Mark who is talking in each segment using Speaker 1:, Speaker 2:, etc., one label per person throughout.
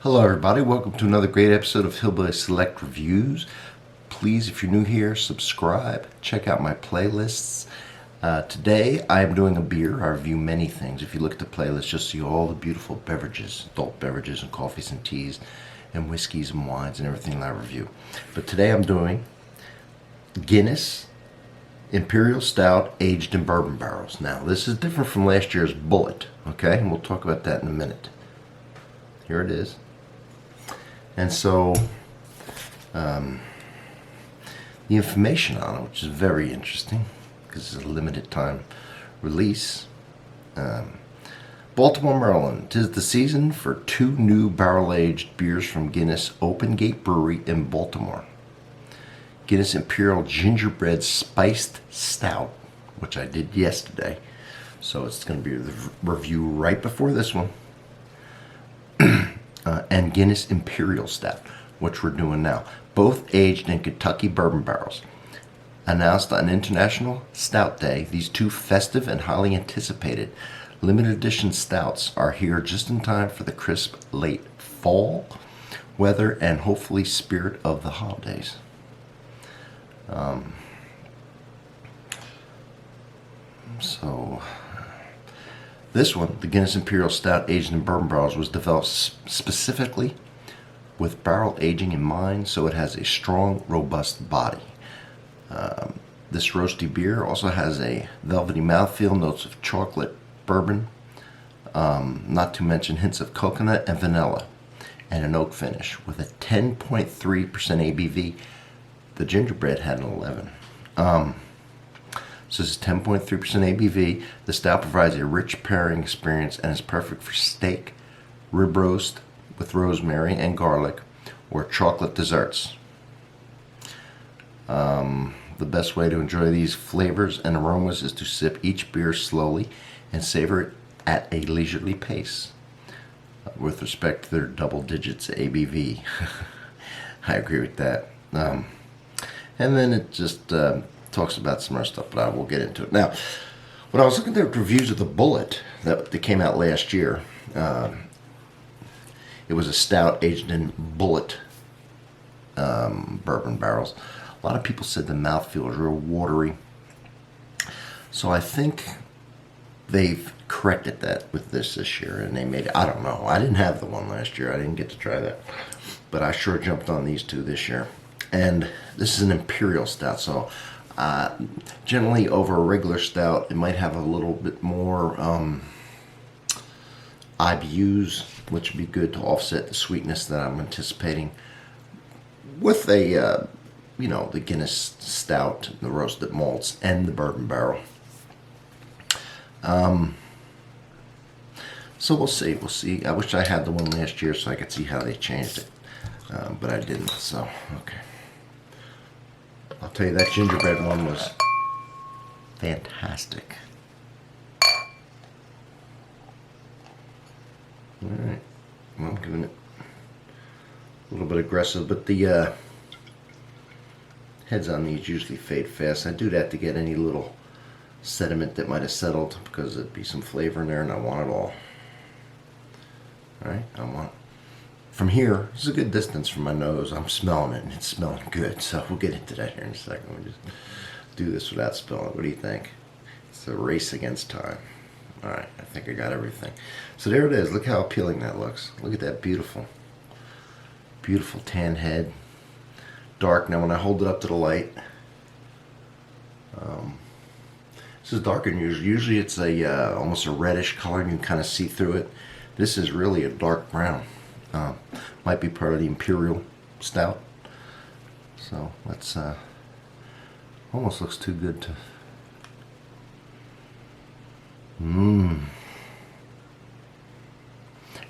Speaker 1: Hello everybody, welcome to another great episode of Hillbilly Select Reviews. Please, if you're new here, subscribe, check out my playlists. Today I'm doing a beer. I review many things. If you look at the playlist, you'll see all the beautiful beverages, adult beverages and coffees and teas and whiskeys and wines and everything that I review. But today I'm doing Guinness Imperial Stout aged in bourbon barrels. Now this is different from last year's Bullet, okay? And we'll talk about that in a minute. Here it is. And so, the information on it, which is very interesting, because it's a limited time release. Baltimore, Maryland. 'Tis the season for two new barrel-aged beers from Guinness Open Gate Brewery in Baltimore. Guinness Imperial Gingerbread Spiced Stout, which I did yesterday. So it's going to be the review right before this one. And Guinness Imperial Stout, which we're doing now. Both aged in Kentucky bourbon barrels. Announced on International Stout Day, these two festive and highly anticipated limited edition stouts are here just in time for the crisp late fall weather and hopefully spirit of the holidays. This one, the Guinness Imperial Stout aged in bourbon barrels, was developed specifically with barrel aging in mind, so it has a strong, robust body. This roasty beer also has a velvety mouthfeel, notes of chocolate, bourbon, not to mention hints of coconut and vanilla, and an oak finish. With a 10.3% ABV, the gingerbread had an 11. So this is 10.3% ABV. The stout provides a rich pairing experience and is perfect for steak, rib roast with rosemary and garlic, or chocolate desserts. The best way to enjoy these flavors and aromas is to sip each beer slowly and savor it at a leisurely pace. With respect to their double digits ABV. I agree with that. And then it just talks about some other stuff, but I will get into it. Now, when I was looking at the reviews of the Bullet that came out last year, it was a stout aged in Bullet bourbon barrels. A lot of people said the mouthfeel was real watery. So I think they've corrected that with this year, and they made it. I don't know. I didn't have the one last year. I didn't get to try that. But I sure jumped on these two this year. And this is an Imperial Stout, so generally over a regular stout, it might have a little bit more IBUs, which would be good to offset the sweetness that I'm anticipating with a, the Guinness Stout, the roasted malts, and the bourbon barrel. So we'll see. We'll see. I wish I had the one last year so I could see how they changed it, but I didn't. So okay. I'll tell you, that gingerbread one was fantastic. Alright, well, I'm giving it a little bit aggressive, but the heads on these usually fade fast. I do that to get any little sediment that might have settled, because there'd be some flavor in there and I want it all. Alright, I want from here, this is a good distance from my nose. I'm smelling it, and it's smelling good. So we'll get into that here in a second. We'll just do this without smelling it. What do you think? It's a race against time. All right, I think I got everything. So there it is. Look how appealing that looks. Look at that beautiful, beautiful tan head. Dark. Now when I hold it up to the light, this is darker than usual. Usually it's a almost a reddish color, and you can kind of see through it. This is really a dark brown. Might be part of the Imperial Stout. So let's almost looks too good to.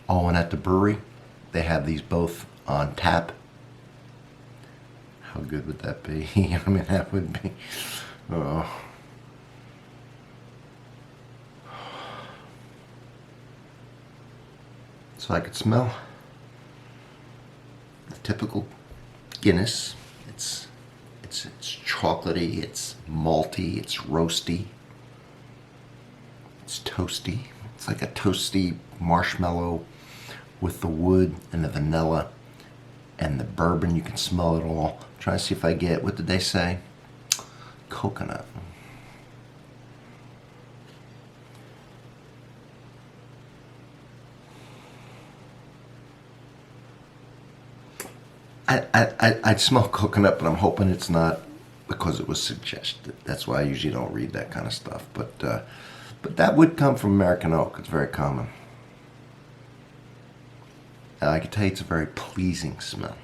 Speaker 1: Oh, and at the brewery they have these both on tap. How good would that be? I mean, that would be. Oh. So I could smell the typical Guinness. It's chocolatey, it's malty, it's roasty, it's toasty. It's like a toasty marshmallow with the wood and the vanilla and the bourbon. You can smell it all. Try to see if I get, what did they say? Coconut. I smell coconut, but I'm hoping it's not because it was suggested. That's why I usually don't read that kind of stuff. But that would come from American oak. It's very common. I can tell you it's a very pleasing smell.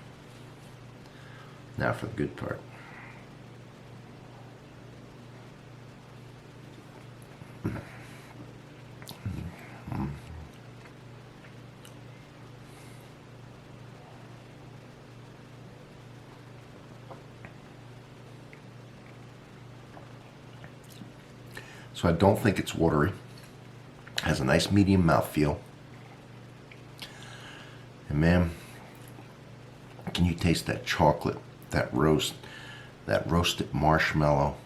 Speaker 1: Now for the good part. So I don't think it's watery. It has a nice medium mouthfeel. And man, can you taste that chocolate, that roasted marshmallow,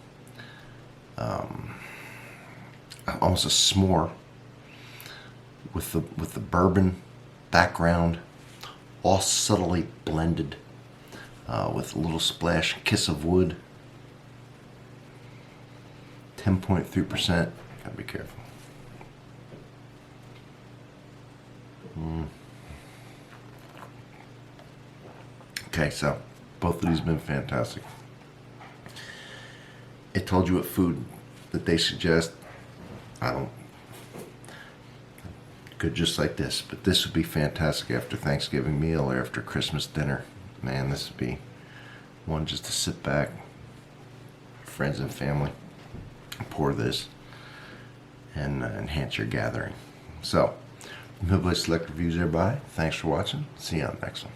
Speaker 1: almost a s'more with the bourbon background, all subtly blended with a little splash, kiss of wood. 10.3%. Gotta be careful. Okay, so both of these have been fantastic. It told you what food that they suggest. I don't. Good just like this, but this would be fantastic after Thanksgiving meal or after Christmas dinner. Man, this would be one just to sit back, friends and family, pour this and enhance your gathering. So, Hillbilly Select Reviews, everybody. Thanks for watching. See you on the next one.